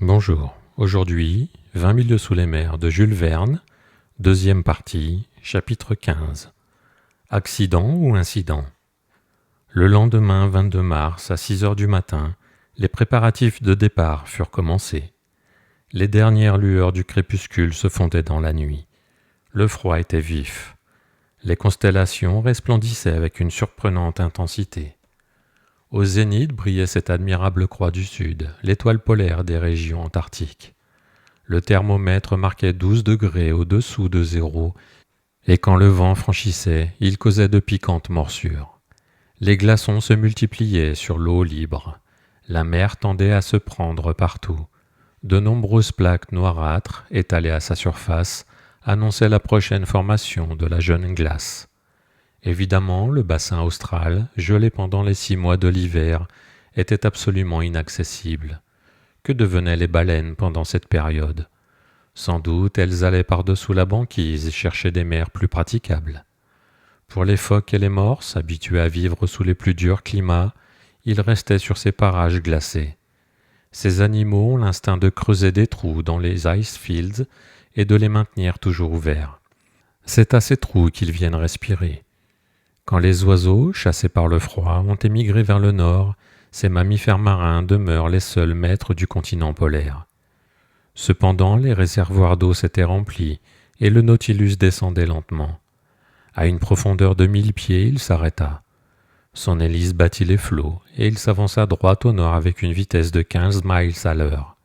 Bonjour, aujourd'hui, 20 milieux sous les mers de Jules Verne, deuxième partie, chapitre 15. Accident ou incident? Le lendemain 22 mars, à 6 heures du matin, les préparatifs de départ furent commencés. Les dernières lueurs du crépuscule se fondaient dans la nuit. Le froid était vif. Les constellations resplendissaient avec une surprenante intensité. Au zénith brillait cette admirable croix du Sud, l'étoile polaire des régions antarctiques. Le thermomètre marquait 12 degrés au-dessous de zéro, et quand le vent franchissait, il causait de piquantes morsures. Les glaçons se multipliaient sur l'eau libre. La mer tendait à se prendre partout. De nombreuses plaques noirâtres, étalées à sa surface, annonçaient la prochaine formation de la jeune glace. Évidemment, le bassin austral, gelé pendant les 6 mois de l'hiver, était absolument inaccessible. Que devenaient les baleines pendant cette période? Sans doute elles allaient par-dessous la banquise chercher des mers plus praticables. Pour les phoques et les morses, habitués à vivre sous les plus durs climats, ils restaient sur ces parages glacés. Ces animaux ont l'instinct de creuser des trous dans les ice fields et de les maintenir toujours ouverts. C'est à ces trous qu'ils viennent respirer. Quand les oiseaux, chassés par le froid, ont émigré vers le nord, ces mammifères marins demeurent les seuls maîtres du continent polaire. Cependant, les réservoirs d'eau s'étaient remplis et le Nautilus descendait lentement. À une profondeur de 1000 pieds, il s'arrêta. Son hélice battit les flots et il s'avança droit au nord avec une vitesse de 15 miles à l'heure.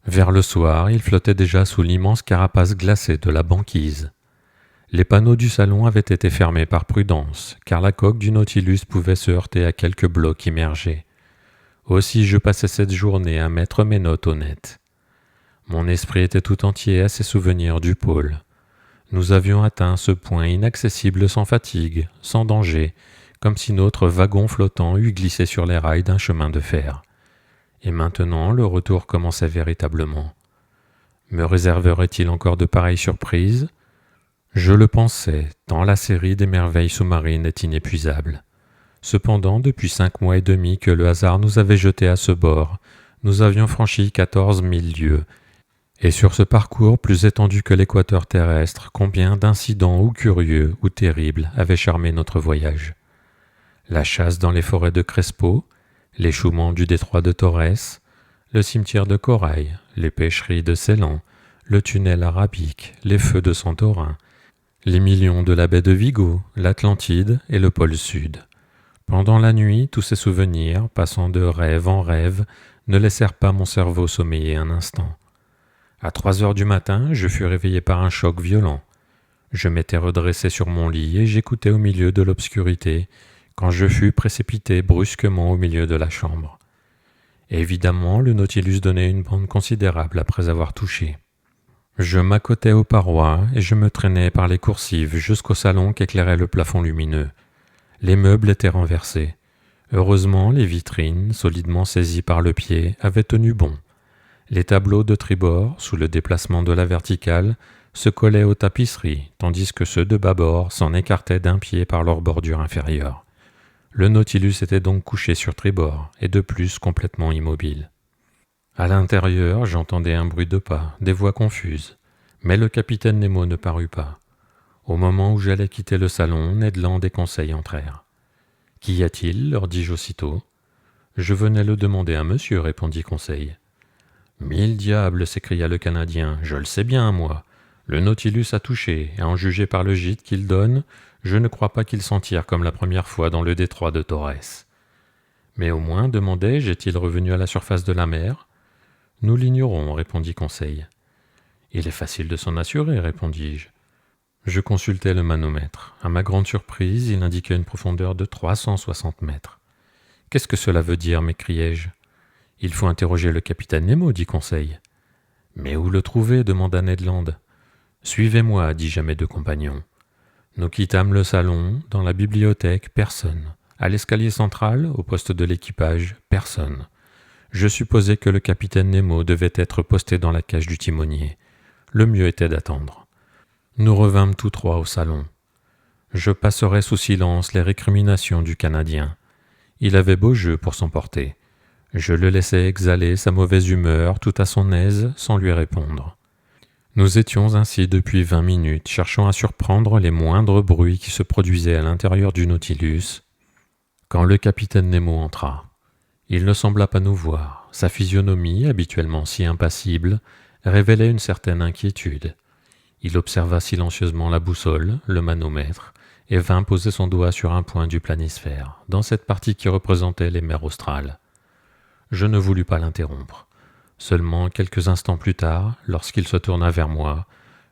Vers le soir, il flottait déjà sous l'immense carapace glacée de la banquise. Les panneaux du salon avaient été fermés par prudence, car la coque du Nautilus pouvait se heurter à quelques blocs immergés. Aussi je passais cette journée à mettre mes notes au net. Mon esprit était tout entier à ces souvenirs du pôle. Nous avions atteint ce point inaccessible sans fatigue, sans danger, comme si notre wagon flottant eût glissé sur les rails d'un chemin de fer. Et maintenant, le retour commençait véritablement. Me réserverait-il encore de pareilles surprises ? Je le pensais, tant la série des merveilles sous-marines est inépuisable. Cependant, depuis 5 mois et demi que le hasard nous avait jetés à ce bord, nous avions franchi 14 000 lieues, et sur ce parcours plus étendu que l'équateur terrestre, combien d'incidents ou curieux ou terribles avaient charmé notre voyage. La chasse dans les forêts de Crespo, l'échouement du détroit de Torres, le cimetière de Corail, les pêcheries de Ceylan, le tunnel arabique, les feux de Santorin, les millions de la baie de Vigo, l'Atlantide et le pôle Sud. Pendant la nuit, tous ces souvenirs, passant de rêve en rêve, ne laissèrent pas mon cerveau sommeiller un instant. À 3 heures du matin, je fus réveillé par un choc violent. Je m'étais redressé sur mon lit et j'écoutais au milieu de l'obscurité, quand je fus précipité brusquement au milieu de la chambre. Évidemment, le Nautilus donnait une pente considérable après avoir touché. Je m'accotais aux parois et je me traînais par les coursives jusqu'au salon qu'éclairait le plafond lumineux. Les meubles étaient renversés. Heureusement, les vitrines, solidement saisies par le pied, avaient tenu bon. Les tableaux de tribord, sous le déplacement de la verticale, se collaient aux tapisseries, tandis que ceux de bâbord s'en écartaient d'un pied par leur bordure inférieure. Le Nautilus était donc couché sur tribord, et de plus complètement immobile. À l'intérieur, j'entendais un bruit de pas, des voix confuses, mais le capitaine Nemo ne parut pas. Au moment où j'allais quitter le salon, Ned Land et Conseil entrèrent. « Qu'y a-t-il » leur dis-je aussitôt. « Je venais le demander à monsieur » répondit Conseil. « 1000 diables » s'écria le Canadien, « je le sais bien, moi. Le Nautilus a touché, et en juger par le gîte qu'il donne, je ne crois pas qu'il s'en tire comme la première fois dans le détroit de Torres. » « Mais au moins, demandai-je, est-il revenu à la surface de la mer ?»« Nous l'ignorons, » répondit Conseil. « Il est facile de s'en assurer, » répondis-je. Je consultai le manomètre. À ma grande surprise, il indiquait une profondeur de 360 mètres. « Qu'est-ce que cela veut dire » m'écriai-je. « Il faut interroger le capitaine Nemo, dit Conseil. »« Mais où le trouver » demanda Ned Land. « Suivez-moi, dis-je à mes 2 compagnons. » Nous quittâmes le salon, dans la bibliothèque, personne. À l'escalier central, au poste de l'équipage, personne. Je supposais que le capitaine Nemo devait être posté dans la cage du timonier. Le mieux était d'attendre. Nous revînmes tous 3 au salon. Je passerai sous silence les récriminations du Canadien. Il avait beau jeu pour s'emporter. Je le laissai exhaler sa mauvaise humeur tout à son aise sans lui répondre. Nous étions ainsi depuis 20 minutes, cherchant à surprendre les moindres bruits qui se produisaient à l'intérieur du Nautilus, quand le capitaine Nemo entra. Il ne sembla pas nous voir. Sa physionomie, habituellement si impassible, révélait une certaine inquiétude. Il observa silencieusement la boussole, le manomètre, et vint poser son doigt sur un point du planisphère, dans cette partie qui représentait les mers australes. Je ne voulus pas l'interrompre. Seulement quelques instants plus tard, lorsqu'il se tourna vers moi,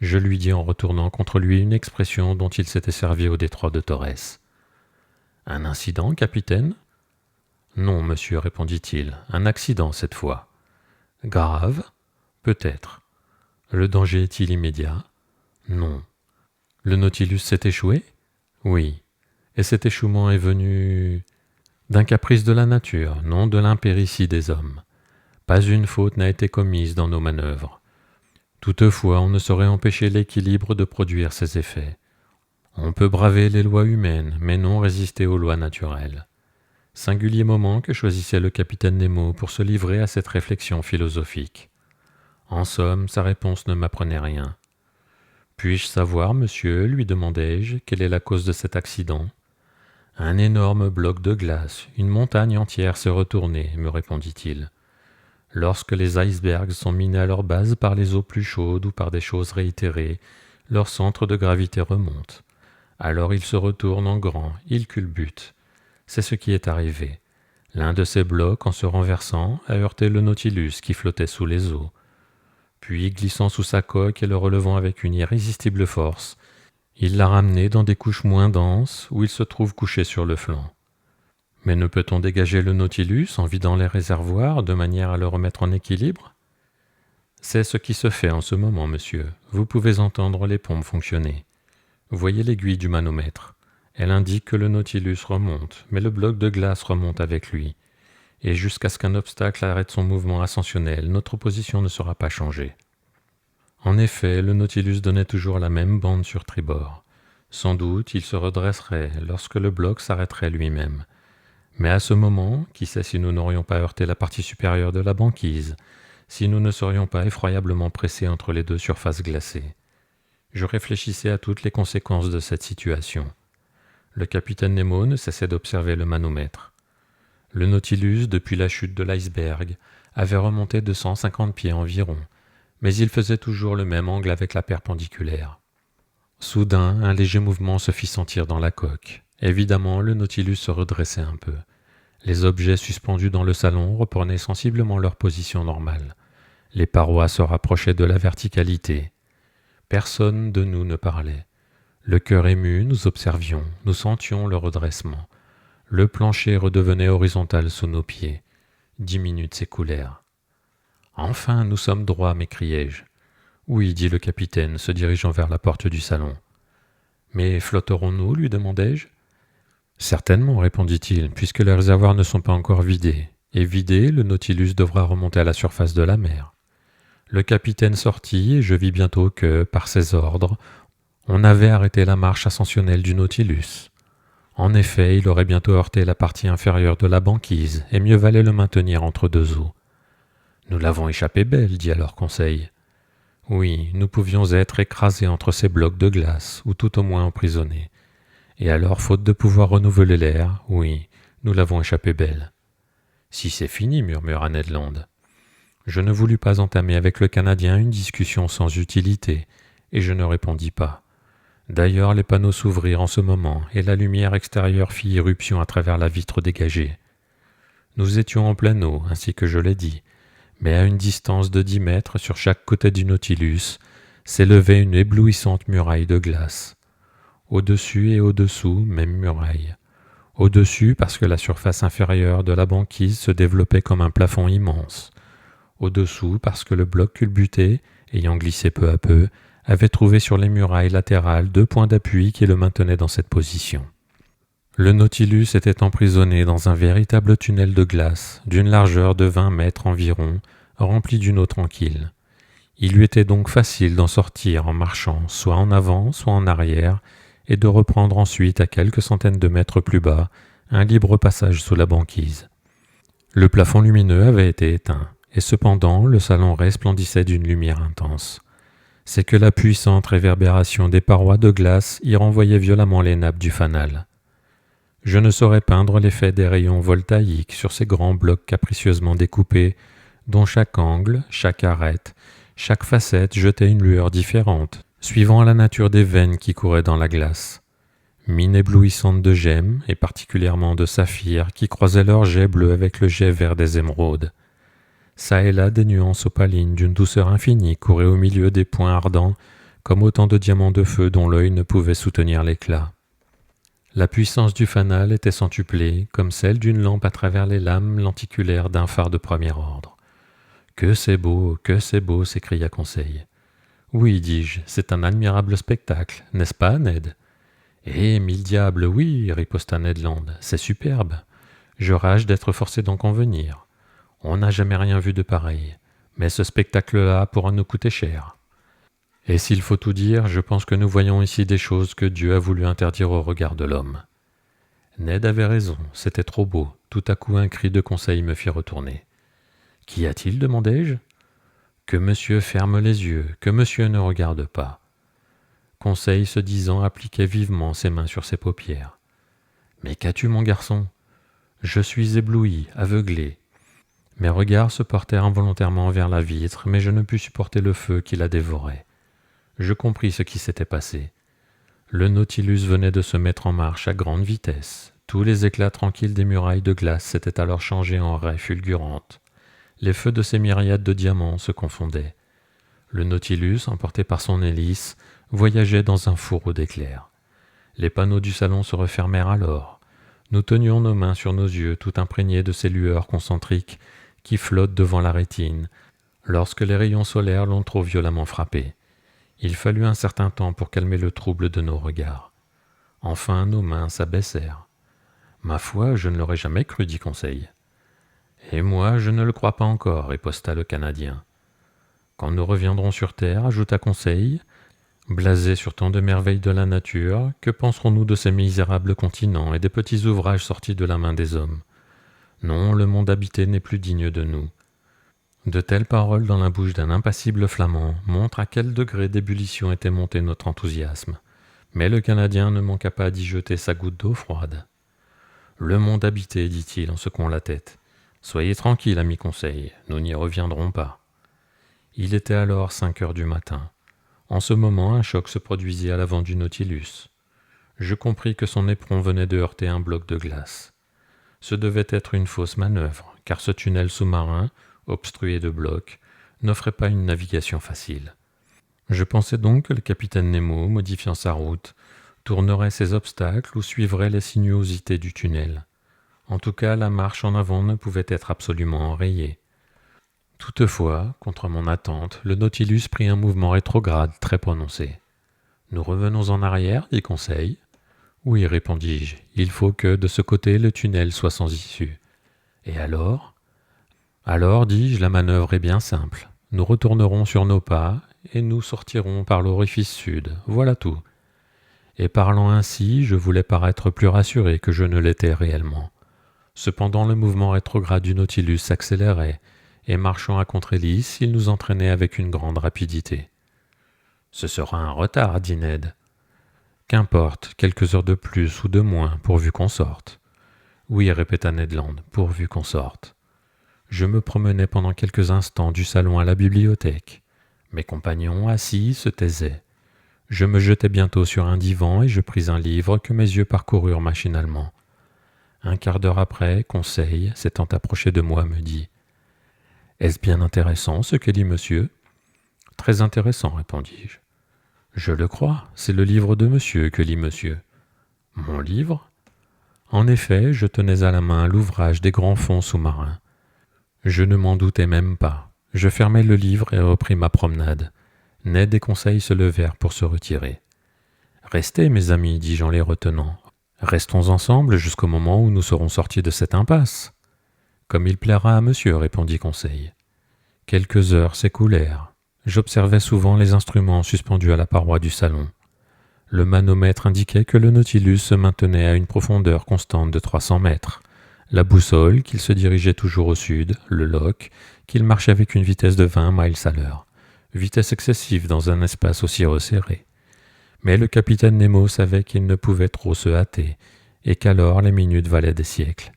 je lui dis en retournant contre lui une expression dont il s'était servi au détroit de Torrès. « Un incident, capitaine ?»« Non, monsieur, répondit-il, un accident cette fois. »« Grave ? Peut-être. Le danger est-il immédiat ? Non. Le Nautilus s'est échoué ? Oui. Et cet échouement est venu d'un caprice de la nature, non de l'impéritie des hommes. Pas une faute n'a été commise dans nos manœuvres. Toutefois, on ne saurait empêcher l'équilibre de produire ses effets. On peut braver les lois humaines, mais non résister aux lois naturelles. Singulier moment que choisissait le capitaine Nemo pour se livrer à cette réflexion philosophique. En somme, sa réponse ne m'apprenait rien. « Puis-je savoir, monsieur, lui demandai-je, quelle est la cause de cet accident ?»« Un énorme bloc de glace, une montagne entière s'est retournée, me répondit-il. Lorsque les icebergs sont minés à leur base par les eaux plus chaudes ou par des choses réitérées, leur centre de gravité remonte. Alors ils se retournent en grand, ils culbutent. C'est ce qui est arrivé. L'un de ces blocs, en se renversant, a heurté le Nautilus qui flottait sous les eaux. Puis, glissant sous sa coque et le relevant avec une irrésistible force, il l'a ramené dans des couches moins denses où il se trouve couché sur le flanc. Mais ne peut-on dégager le Nautilus en vidant les réservoirs de manière à le remettre en équilibre ? C'est ce qui se fait en ce moment, monsieur. Vous pouvez entendre les pompes fonctionner. Voyez l'aiguille du manomètre. Elle indique que le Nautilus remonte, mais le bloc de glace remonte avec lui. Et jusqu'à ce qu'un obstacle arrête son mouvement ascensionnel, notre position ne sera pas changée. En effet, le Nautilus donnait toujours la même bande sur tribord. Sans doute, il se redresserait lorsque le bloc s'arrêterait lui-même. Mais à ce moment, qui sait si nous n'aurions pas heurté la partie supérieure de la banquise, si nous ne serions pas effroyablement pressés entre les deux surfaces glacées. Je réfléchissais à toutes les conséquences de cette situation. Le capitaine Nemo ne cessait d'observer le manomètre. Le Nautilus, depuis la chute de l'iceberg, avait remonté de 150 pieds environ, mais il faisait toujours le même angle avec la perpendiculaire. Soudain, un léger mouvement se fit sentir dans la coque. Évidemment, le Nautilus se redressait un peu. Les objets suspendus dans le salon reprenaient sensiblement leur position normale. Les parois se rapprochaient de la verticalité. Personne de nous ne parlait. Le cœur ému, nous observions, nous sentions le redressement. Le plancher redevenait horizontal sous nos pieds. 10 minutes s'écoulèrent. « Enfin, nous sommes droits, m'écriai-je. »« Oui, dit le capitaine, se dirigeant vers la porte du salon. »« Mais flotterons-nous » lui demandai-je. « Certainement, répondit-il, puisque les réservoirs ne sont pas encore vidés. Et vidés, le Nautilus devra remonter à la surface de la mer. » Le capitaine sortit et je vis bientôt que, par ses ordres, on avait arrêté la marche ascensionnelle du Nautilus. En effet, il aurait bientôt heurté la partie inférieure de la banquise, et mieux valait le maintenir entre deux eaux. « Nous l'avons échappé belle, dit alors Conseil. Oui, nous pouvions être écrasés entre ces blocs de glace, ou tout au moins emprisonnés. Et alors, faute de pouvoir renouveler l'air, oui, nous l'avons échappé belle. Si c'est fini, murmura Ned Land. Je ne voulus pas entamer avec le Canadien une discussion sans utilité, et je ne répondis pas. D'ailleurs, les panneaux s'ouvrirent en ce moment, et la lumière extérieure fit irruption à travers la vitre dégagée. Nous étions en pleine eau, ainsi que je l'ai dit, mais à une distance de 10 mètres sur chaque côté du Nautilus, s'élevait une éblouissante muraille de glace. Au-dessus et au-dessous, même muraille. Au-dessus, parce que la surface inférieure de la banquise se développait comme un plafond immense. Au-dessous, parce que le bloc culbuté, ayant glissé peu à peu, avait trouvé sur les murailles latérales 2 points d'appui qui le maintenaient dans cette position. Le Nautilus était emprisonné dans un véritable tunnel de glace, d'une largeur de 20 mètres environ, rempli d'une eau tranquille. Il lui était donc facile d'en sortir en marchant, soit en avant, soit en arrière, et de reprendre ensuite, à quelques centaines de mètres plus bas, un libre passage sous la banquise. Le plafond lumineux avait été éteint, et cependant le salon resplendissait d'une lumière intense. C'est que la puissante réverbération des parois de glace y renvoyait violemment les nappes du fanal. Je ne saurais peindre l'effet des rayons voltaïques sur ces grands blocs capricieusement découpés, dont chaque angle, chaque arête, chaque facette jetait une lueur différente, suivant la nature des veines qui couraient dans la glace. Mine éblouissante de gemmes, et particulièrement de saphirs, qui croisaient leurs jets bleus avec le jet vert des émeraudes. Ça et là des nuances opalines d'une douceur infinie couraient au milieu des points ardents, comme autant de diamants de feu dont l'œil ne pouvait soutenir l'éclat. La puissance du fanal était centuplée, comme celle d'une lampe à travers les lames lenticulaires d'un phare de premier ordre. « Que c'est beau, s'écria Conseil. « Oui, dis-je, c'est un admirable spectacle, n'est-ce pas, Ned ?»« Eh, mille diables, oui, riposta Ned Land, c'est superbe. Je rage d'être forcé d'en convenir. On n'a jamais rien vu de pareil, mais ce spectacle-là pourra nous coûter cher. Et s'il faut tout dire, je pense que nous voyons ici des choses que Dieu a voulu interdire au regard de l'homme. » Ned avait raison, c'était trop beau. Tout à coup un cri de Conseil me fit retourner. « Qu'y a-t-il » demandai-je. « Que monsieur ferme les yeux, que monsieur ne regarde pas. » Conseil, se disant, appliquait vivement ses mains sur ses paupières. « Mais qu'as-tu, mon garçon ?»« Je suis ébloui, aveuglé. » Mes regards se portèrent involontairement vers la vitre, mais je ne pus supporter le feu qui la dévorait. Je compris ce qui s'était passé. Le Nautilus venait de se mettre en marche à grande vitesse. Tous les éclats tranquilles des murailles de glace s'étaient alors changés en raies fulgurantes. Les feux de ces myriades de diamants se confondaient. Le Nautilus, emporté par son hélice, voyageait dans un fourreau d'éclairs. Les panneaux du salon se refermèrent alors. Nous tenions nos mains sur nos yeux, tout imprégnés de ces lueurs concentriques qui flottent devant la rétine, lorsque les rayons solaires l'ont trop violemment frappé. Il fallut un certain temps pour calmer le trouble de nos regards. Enfin, nos mains s'abaissèrent. « Ma foi, je ne l'aurais jamais cru, dit Conseil. »« Et moi, je ne le crois pas encore, riposta le Canadien. »« Quand nous reviendrons sur Terre, ajouta Conseil, blasé sur tant de merveilles de la nature, que penserons-nous de ces misérables continents et des petits ouvrages sortis de la main des hommes? Non, le monde habité n'est plus digne de nous. » De telles paroles dans la bouche d'un impassible Flamand montrent à quel degré d'ébullition était monté notre enthousiasme. Mais le Canadien ne manqua pas d'y jeter sa goutte d'eau froide. « Le monde habité, dit-il en secouant la tête. Soyez tranquille, ami Conseil, nous n'y reviendrons pas. » Il était alors 5 heures du matin. En ce moment, un choc se produisit à l'avant du Nautilus. Je compris que son éperon venait de heurter un bloc de glace. Ce devait être une fausse manœuvre, car ce tunnel sous-marin, obstrué de blocs, n'offrait pas une navigation facile. Je pensais donc que le capitaine Nemo, modifiant sa route, tournerait ces obstacles ou suivrait les sinuosités du tunnel. En tout cas, la marche en avant ne pouvait être absolument enrayée. Toutefois, contre mon attente, le Nautilus prit un mouvement rétrograde très prononcé. « Nous revenons en arrière, dit Conseil. »« Oui, répondis-je, il faut que, de ce côté, le tunnel soit sans issue. »« Et alors ?»« Alors, dis-je, la manœuvre est bien simple. Nous retournerons sur nos pas, et nous sortirons par l'orifice sud, voilà tout. » Et parlant ainsi, je voulais paraître plus rassuré que je ne l'étais réellement. Cependant, le mouvement rétrograde du Nautilus s'accélérait, et marchant à contre-hélice, il nous entraînait avec une grande rapidité. « Ce sera un retard, dit Ned. »« Qu'importe, quelques heures de plus ou de moins, pourvu qu'on sorte. »« Oui, répéta Ned Land, pourvu qu'on sorte. » Je me promenais pendant quelques instants du salon à la bibliothèque. Mes compagnons, assis, se taisaient. Je me jetai bientôt sur un divan et je pris un livre que mes yeux parcoururent machinalement. Un quart d'heure après, Conseil, s'étant approché de moi, me dit « Est-ce bien intéressant ce que lit monsieur ?»« Très intéressant, répondis-je. »« Je le crois, c'est le livre de monsieur que lit monsieur. »« Mon livre ?» En effet, je tenais à la main l'ouvrage des grands fonds sous-marins. Je ne m'en doutais même pas. Je fermai le livre et repris ma promenade. Ned et Conseil se levèrent pour se retirer. « Restez, mes amis, dis-je en les retenant. Restons ensemble jusqu'au moment où nous serons sortis de cette impasse. »« Comme il plaira à monsieur, répondit Conseil. » Quelques heures s'écoulèrent. J'observais souvent les instruments suspendus à la paroi du salon. Le manomètre indiquait que le Nautilus se maintenait à une profondeur constante de 300 mètres, La boussole, qu'il se dirigeait toujours au sud, le loch, qu'il marchait avec une vitesse de 20 miles à l'heure. Vitesse excessive dans un espace aussi resserré. Mais le capitaine Nemo savait qu'il ne pouvait trop se hâter, et qu'alors les minutes valaient des siècles.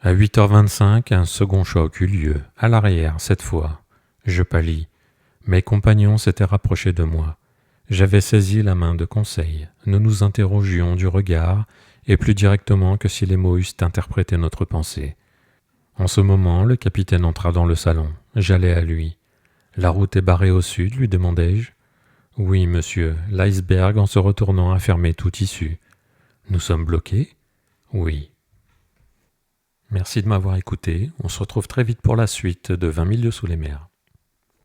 À 8h25, un second choc eut lieu, à l'arrière cette fois. Je pâlis. Mes compagnons s'étaient rapprochés de moi. J'avais saisi la main de Conseil. Nous nous interrogions du regard, et plus directement que si les mots eussent interprété notre pensée. En ce moment, le capitaine entra dans le salon. J'allai à lui. « La route est barrée au sud ?» lui demandai-je. « Oui, monsieur. L'iceberg, en se retournant, a fermé toute issue. »« Nous sommes bloqués ?» ?»« Oui. » Merci de m'avoir écouté. On se retrouve très vite pour la suite de 20 000 lieues sous les mers.